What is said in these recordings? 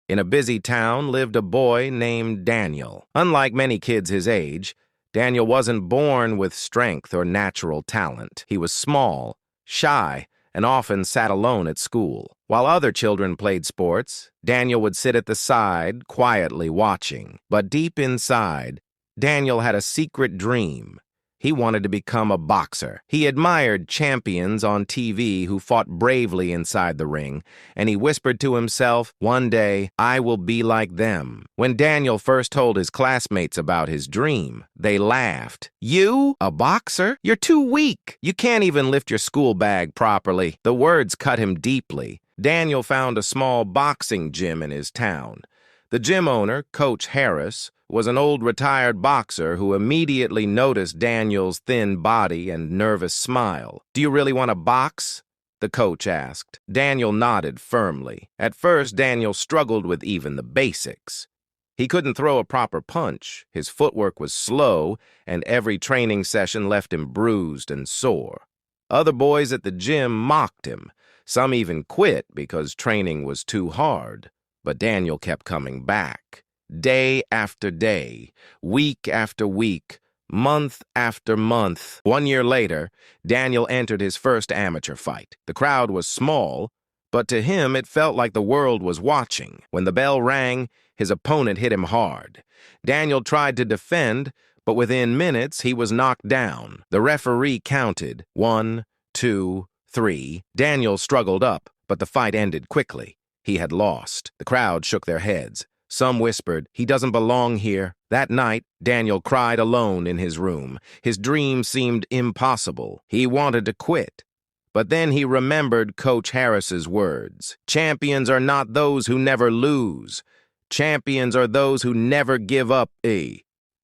In a busy town lived a boy named Daniel. Unlike many kids his age, Daniel wasn't born with strength or natural talent. He was small, shy, and often sat alone at school. While other children played sports, Daniel would sit at the side, quietly watching. But deep inside, Daniel had a secret dream. He wanted to become a boxer. He admired champions on TV who fought bravely inside the ring, and he whispered to himself, "One day, I will be like them." When Daniel first told his classmates about his dream, they laughed. "You? A boxer? You're too weak. You can't even lift your school bag properly." The words cut him deeply. Daniel found a small boxing gym in his town. The gym owner, Coach Harris, was an old retired boxer who immediately noticed Daniel's thin body and nervous smile. "Do you really want to box?" the coach asked. Daniel nodded firmly. At first, Daniel struggled with even the basics. He couldn't throw a proper punch, his footwork was slow, and every training session left him bruised and sore. Other boys at the gym mocked him. Some even quit because training was too hard. But Daniel kept coming back. Day after day, week after week, month after month. 1 year later, Daniel entered his first amateur fight. The crowd was small, but to him it felt like the world was watching. When the bell rang, his opponent hit him hard. Daniel tried to defend, but within minutes he was knocked down. The referee counted 1, 2, 3. Daniel struggled up, but the fight ended quickly. He had lost. The crowd shook their heads. Some whispered, "He doesn't belong here." That night, Daniel cried alone in his room. His dream seemed impossible. He wanted to quit. But then he remembered Coach Harris's words. "Champions are not those who never lose. Champions are those who never give up."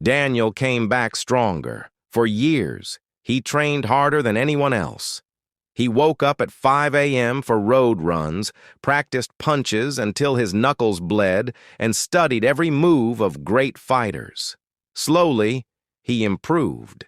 Daniel came back stronger. For years, he trained harder than anyone else. He woke up at 5 a.m. for road runs, practiced punches until his knuckles bled, and studied every move of great fighters. Slowly, he improved.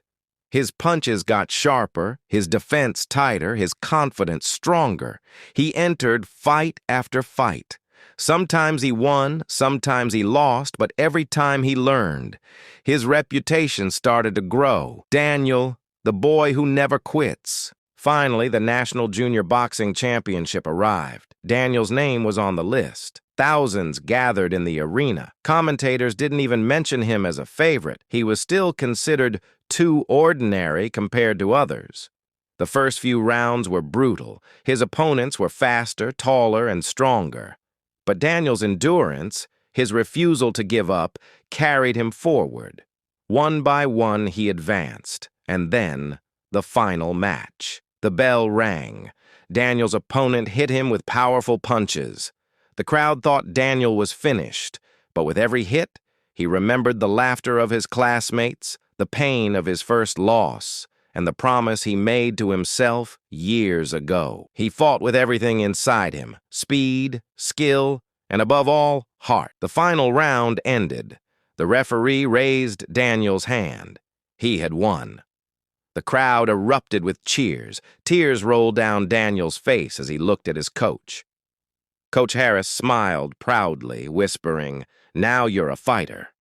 His punches got sharper, his defense tighter, his confidence stronger. He entered fight after fight. Sometimes he won, sometimes he lost, but every time he learned. His reputation started to grow. Daniel, the boy who never quits. Finally, the National Junior Boxing Championship arrived. Daniel's name was on the list. Thousands gathered in the arena. Commentators didn't even mention him as a favorite. He was still considered too ordinary compared to others. The first few rounds were brutal. His opponents were faster, taller, and stronger. But Daniel's endurance, his refusal to give up, carried him forward. One by one, he advanced. And then, the final match. The bell rang. Daniel's opponent hit him with powerful punches. The crowd thought Daniel was finished, but with every hit, he remembered the laughter of his classmates, the pain of his first loss, and the promise he made to himself years ago. He fought with everything inside him: speed, skill, and above all, heart. The final round ended. The referee raised Daniel's hand. He had won. The crowd erupted with cheers. Tears rolled down Daniel's face as he looked at his coach. Coach Harris smiled proudly, whispering, "Now you're a fighter."